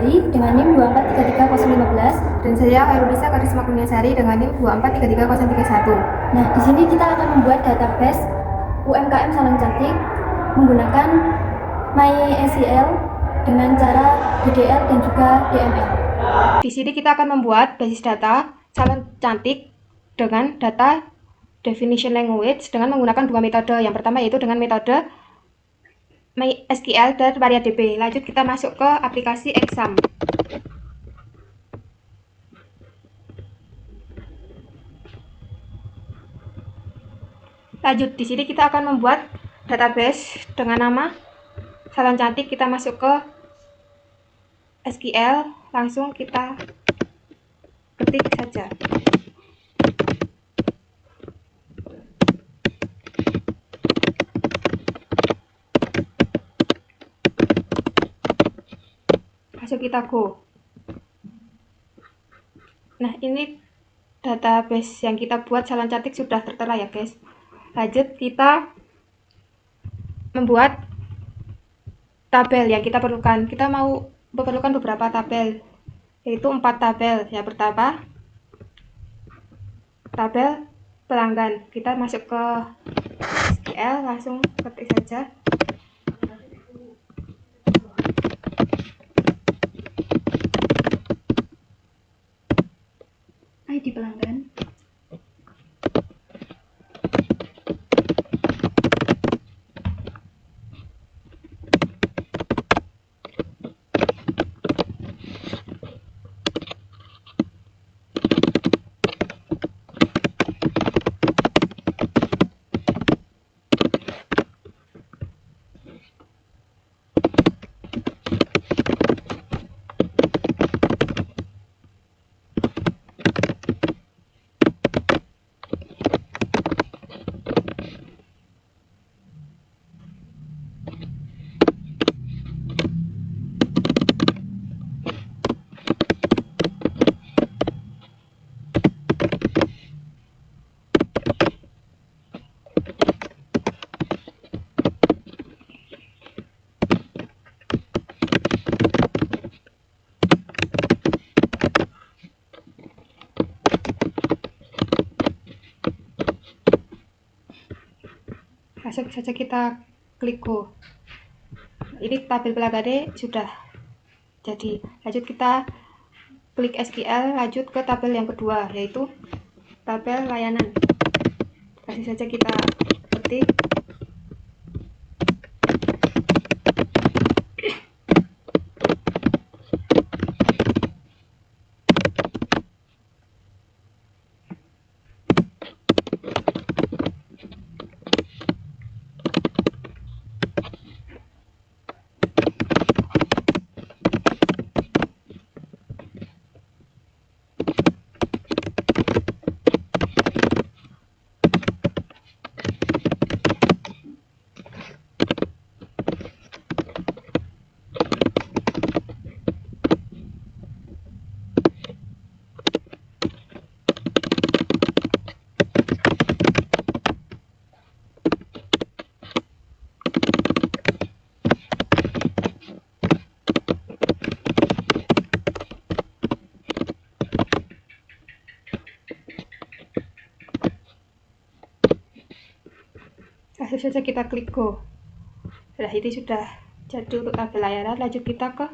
Wulandari dengan NIM 2433015 dan saya Hairunisa Karisma Kurniasari dengan NIM 2433031. Nah, di sini kita akan membuat database UMKM Salon Cantik menggunakan MySQL dengan cara DDL dan juga DML. Di sini kita akan membuat basis data salon cantik dengan data definition language dengan menggunakan dua metode. Yang pertama yaitu dengan metode MySQL dan MariaDB. Lanjut kita masuk ke aplikasi Exam. Lanjut di sini kita akan membuat database dengan nama salon cantik. Kita masuk ke SQL, langsung kita ketik saja. Langsung kita go. Nah, ini database yang kita buat salon cantik sudah tertera ya guys. Lanjut kita membuat tabel yang kita perlukan. Kita memerlukan beberapa tabel, yaitu 4 tabel. Yang pertama tabel pelanggan. Kita masuk ke SQL, langsung ketik saja. ID pelanggan. Langsung saja kita klik go. Ini tabel pelanggannya sudah jadi. Lanjut kita klik SQL, lanjut ke tabel yang kedua yaitu tabel layanan. Kasih saja kita ketik. Langsung saja kita klik go. Nah, ini sudah jadi untuk tabel layanan. Lanjut kita ke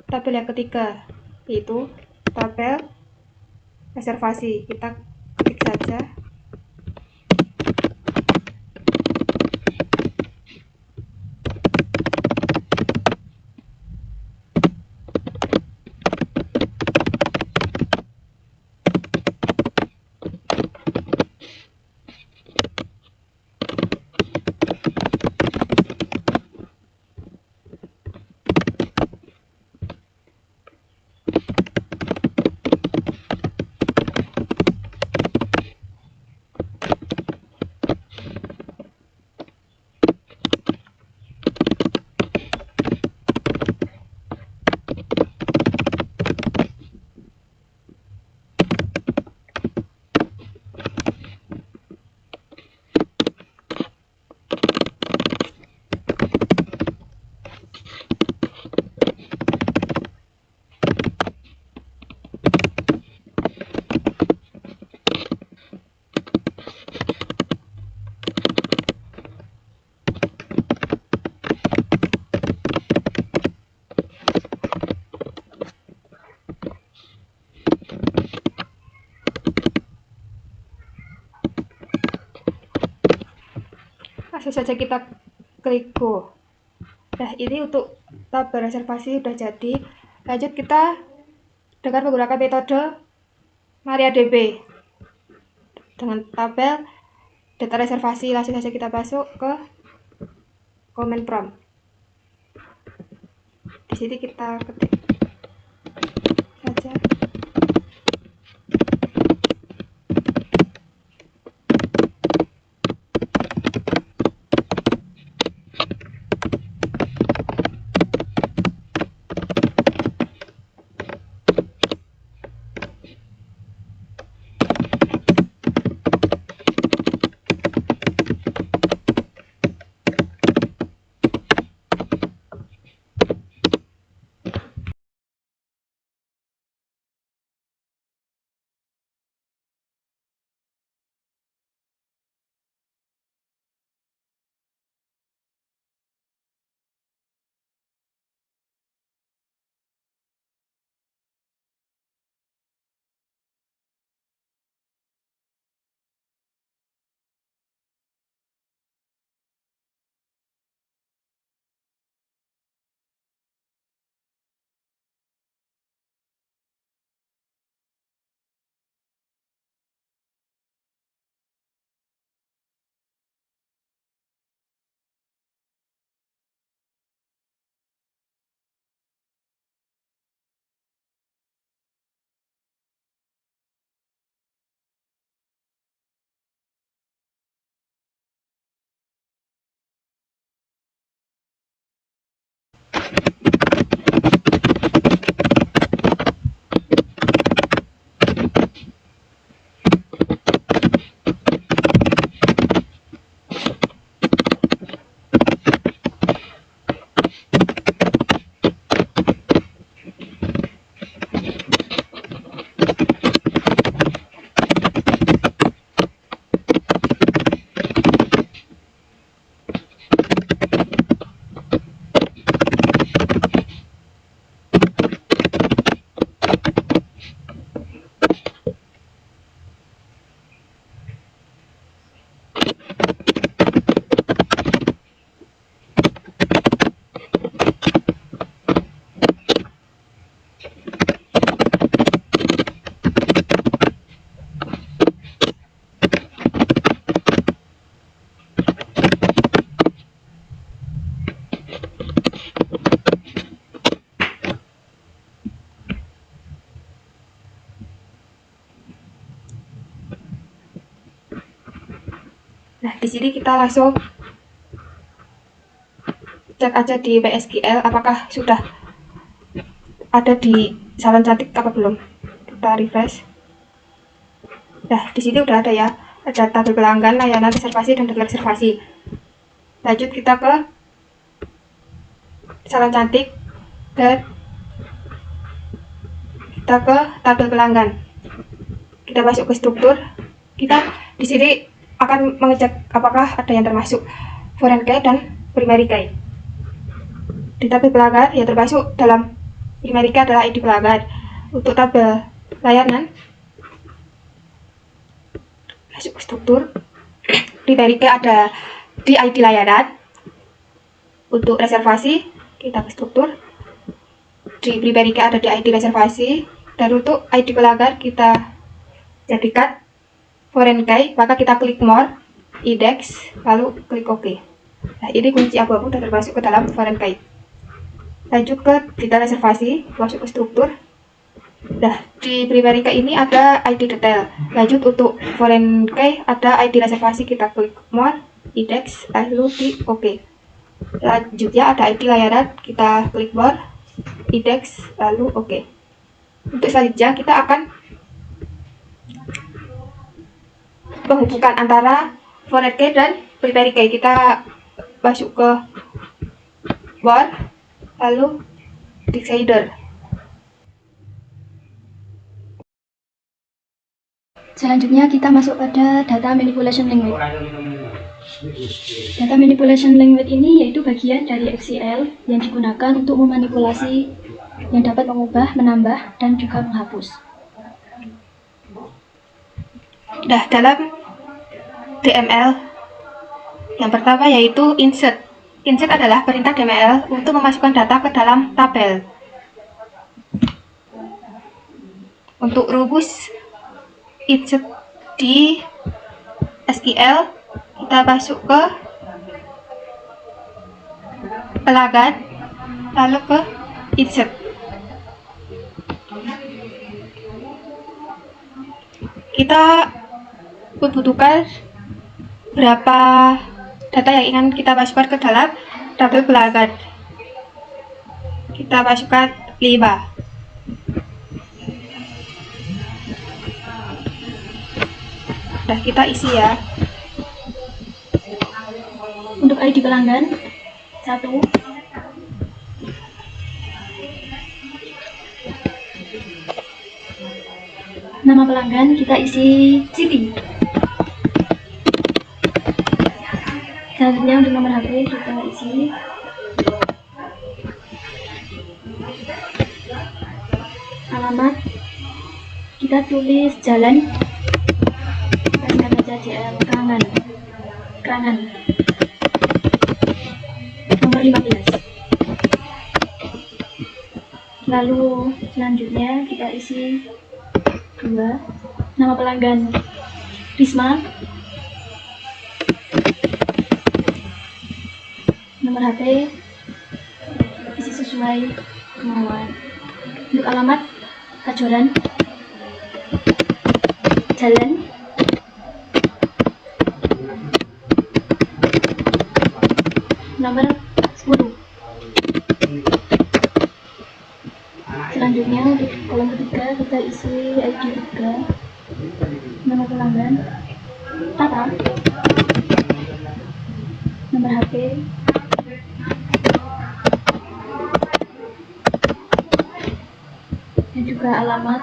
tabel yang ketiga yaitu tabel reservasi. Kita klik saja. langsung saja kita klik go. Nah, ini untuk tabel reservasi udah jadi. Lanjut kita dengan menggunakan metode MariaDB. Dengan tabel data reservasi langsung saja kita masuk ke command prompt. Di sini kita ketik saja. Nah, di sini kita langsung cek aja di MySQL apakah sudah ada di Salon Cantik apa belum. Kita refresh. Nah, di sini udah ada ya. Ada tabel pelanggan, layanan reservasi, dan data reservasi. Lanjut kita ke Salon Cantik dan kita ke tabel pelanggan. Kita masuk ke struktur. Kita di sini akan mengecek apakah ada yang termasuk foreign key dan primary key. Di tabel pelanggan yang termasuk dalam primary key adalah ID pelanggan. Untuk tabel layanan, masuk ke struktur. Primary key ada di ID layanan. Untuk reservasi, kita ke struktur. Di primary key ada di ID reservasi. Dan untuk ID pelanggan kita jadikan foreign key, maka kita klik more, index, lalu klik OK. Nah, ini kunci abu-abu sudah termasuk ke dalam foreign key. Lanjut ke data reservasi, masuk ke struktur. Nah, di primary key ini ada ID detail. Lanjut untuk foreign key ada ID reservasi, kita klik more, index, lalu di OK. Lanjutnya ada ID layanan, kita klik more, index, lalu OK. Untuk selanjutnya kita akan menghubungkan antara foreign key dan primary key. Kita masuk ke more, lalu decider. Selanjutnya kita masuk pada data manipulation language. Data manipulation language ini yaitu bagian dari SQL yang digunakan untuk memanipulasi yang dapat mengubah, menambah, dan juga menghapus. Nah, dalam DML Yang pertama yaitu insert. Insert adalah perintah DML untuk memasukkan data ke dalam tabel. Untuk rumus insert di SQL, kita masuk ke pelanggan, lalu ke insert. Kita membutuhkan berapa data yang ingin kita masukkan ke dalam tabel pelanggan. Kita masukkan 5. Udah kita isi ya. Untuk ID pelanggan 1, nama pelanggan kita isi Siti. Selanjutnya untuk nomor HP kita isi alamat, kita tulis jalan, kita singkat saja JL Kerangan, nomor 15. Lalu selanjutnya kita isi 2, nama pelanggan Risma, nomor HP isi sesuai kemauan. Untuk alamat Kajoran, jalan, nomor 10. Selanjutnya untuk kolom ketiga kita isi ID 3, nama pelanggan Tata, nomor HP, dan juga alamat.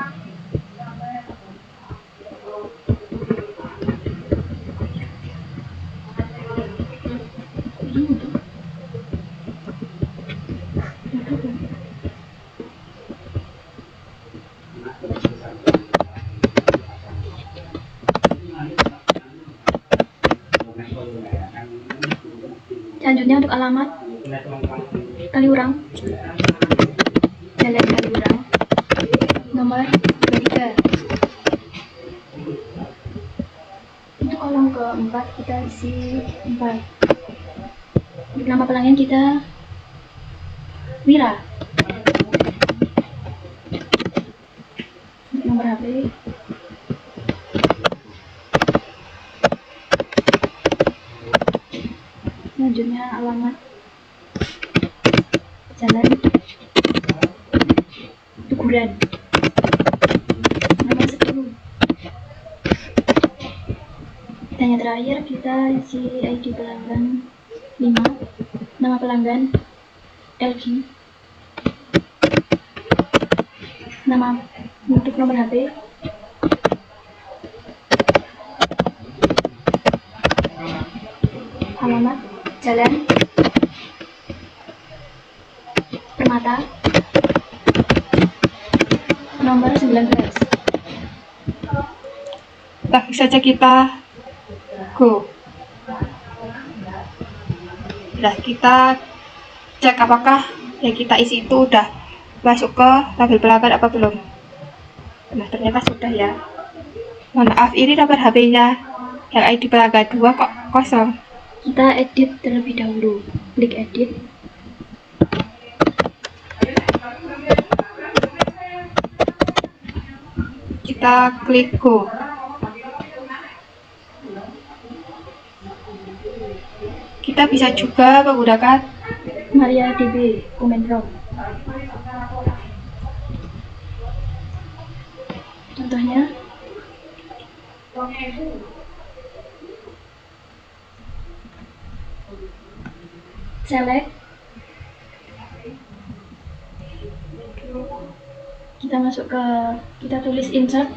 Selanjutnya untuk alamat Kaliurang, Jalan Kaliurang, nomor 23. Untuk kolom keempat kita isi 4. Untuk nama pelanggan kita Wira. Untuk nomor HP selanjutnya alamat Jalan Tuguran, nomor 10. Dan yang terakhir kita isi ID pelanggan 5, nama pelanggan LG, nama untuk nomor HP alamat Jalan Permata, nomor 19. Langsung saja kita go. Nah, kita cek apakah yang kita isi itu udah masuk ke tabel pelanggan apa belum. Nah, ternyata sudah ya. Mohon maaf, ini nomor HP-nya yang ID pelanggan 2 kok kosong. Kita edit terlebih dahulu, klik edit. Kita klik go. Kita bisa juga menggunakan MariaDB Command Prompt. Contohnya select, kita tulis insert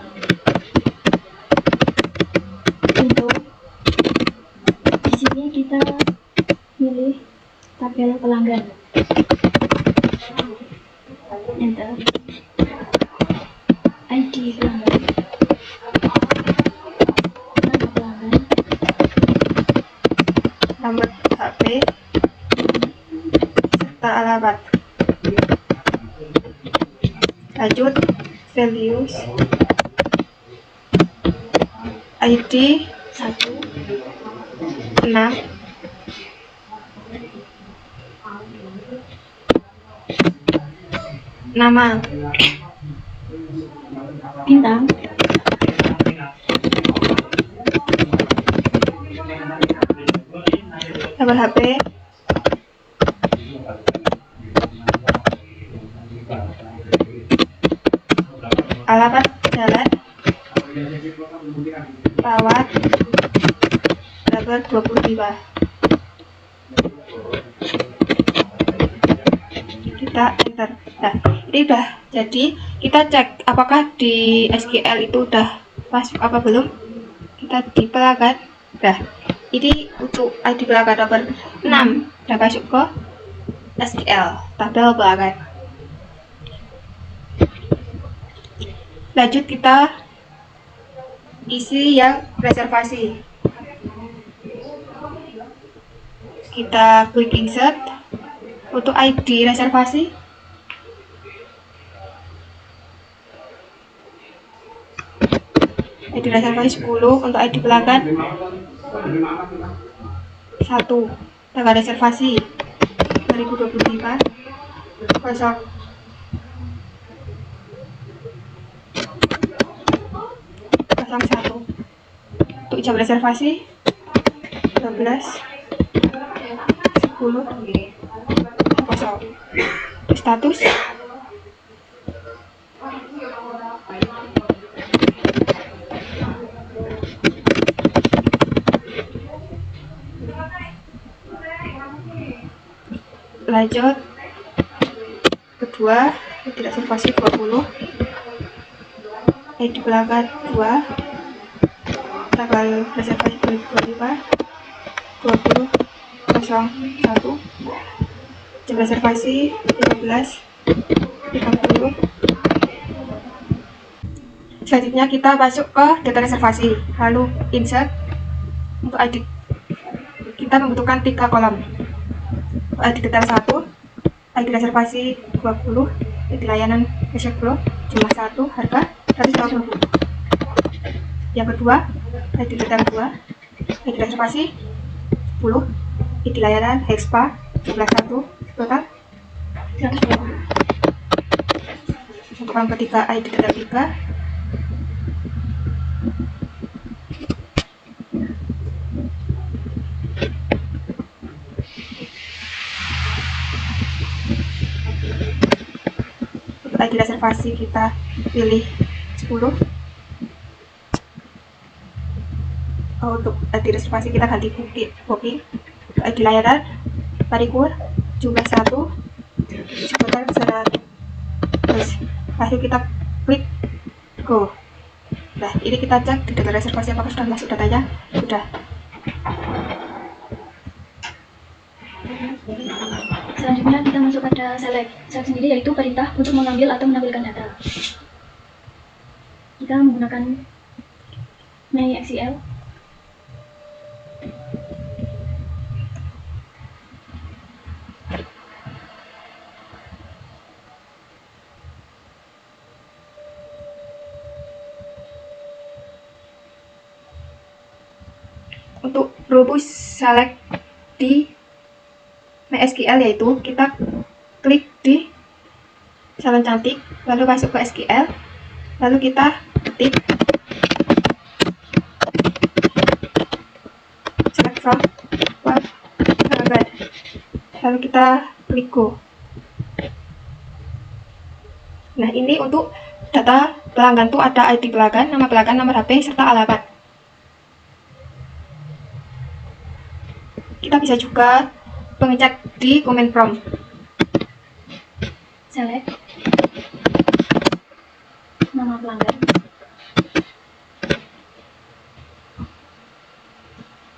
info. Di sini kita pilih tabel pelanggan, enter, ID pelanggan, nama pelanggan, nama alamat. Lanjut values ID 1 6 nama bintang, nomor HP, alamat jalan, perawat, nomor 25. Kita enter. Nah, ini udah jadi. Kita cek apakah di SQL itu udah masuk apa belum. Kita di pelanggan. Nah, ini untuk ID pelanggan nomor 6 udah masuk ke SQL tabel pelanggan. Lanjut kita isi yang reservasi. Kita klik insert. Untuk ID reservasi ID reservasi 10, untuk ID pelanggan 1, tanggal reservasi 2025 kosong 01. Untuk jam reservasi 12 10 kosong. Status lanjut kedua, tidak reservasi 20, ID pelanggan 2, tanggal reservasi 2025 20 01, jam reservasi 15 30. Selanjutnya kita masuk ke data reservasi, lalu insert. Untuk ID kita membutuhkan 3 kolom. ID detail 1, ID reservasi 20, ID layanan reserve jumlah 1, harga 120. Yang kedua, ID detail 2, ID reservasi 10, ID layanan Hexpa jumlah 1, total 120. Untuk yang ketiga, ID detail 3, ID reservasi kita pilih 10. Untuk ID reservasi kita ganti booking. Untuk ID layanan parikur jumlah 1, total 100. Terus lalu kita klik go. Nah, ini kita cek di data reservasi apakah sudah masuk datanya. Sudah. Selanjutnya kita masuk pada select sendiri, yaitu perintah untuk mengambil atau menampilkan data. Kita menggunakan MySQL. Untuk rumus select di MySQL yaitu kita klik di salon cantik, lalu masuk ke SQL, lalu kita ketik select from pelanggan, lalu kita klik go. Nah, ini untuk data pelanggan tuh ada ID pelanggan, nama pelanggan, nomor HP, serta alamat. Kita bisa juga mengecek di command prompt. Select nama pelanggan,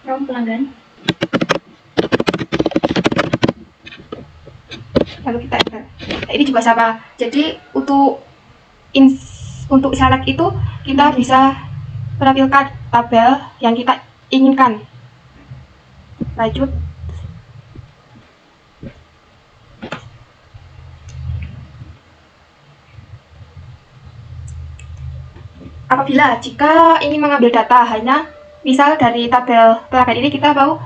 from pelanggan, lalu kita enter. Nah, ini juga sama. Jadi untuk select itu kita bisa menampilkan tabel yang kita inginkan. Lanjut. Apabila jika ingin mengambil data hanya misal dari tabel pelanggan ini kita mau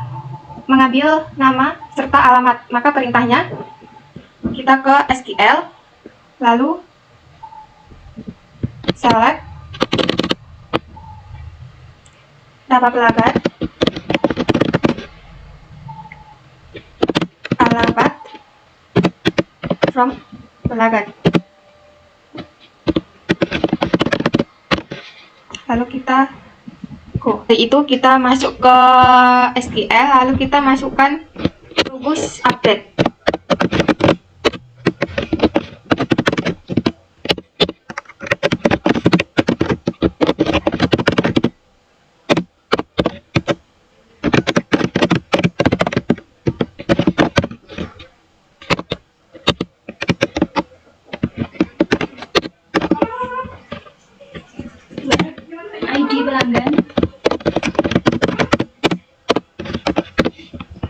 mengambil nama serta alamat, maka perintahnya kita ke SQL, lalu select data pelanggan, alamat from pelanggan. Lalu kita dari itu kita masuk ke SQL, lalu kita masukkan rumus update. ID pelanggan.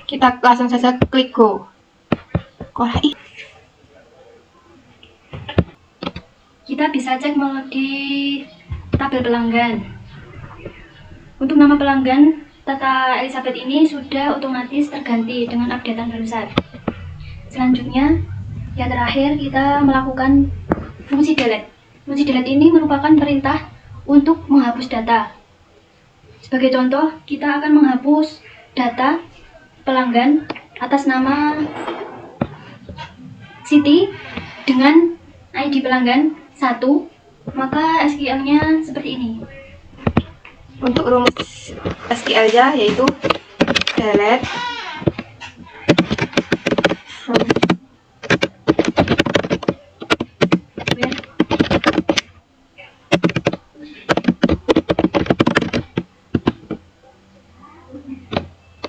Kita langsung saja klik go. Kita bisa cek di tabel pelanggan. Untuk nama pelanggan, Tata Elizabeth ini sudah otomatis terganti dengan updatean barusan. Selanjutnya, yang terakhir kita melakukan fungsi delete. Fungsi delete ini merupakan perintah untuk menghapus data. Sebagai contoh, kita akan menghapus data pelanggan atas nama Siti dengan ID pelanggan 1, maka SQL-nya seperti ini. Untuk rumus SQL-nya yaitu delete from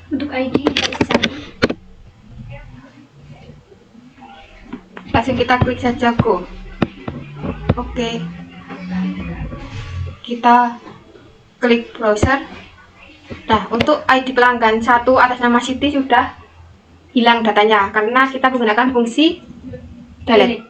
Untuk ID kita isi 1. langsung kita klik saja go. Oke. Kita klik browser. Nah, untuk ID pelanggan 1 atas nama Siti sudah hilang datanya karena kita menggunakan fungsi delete.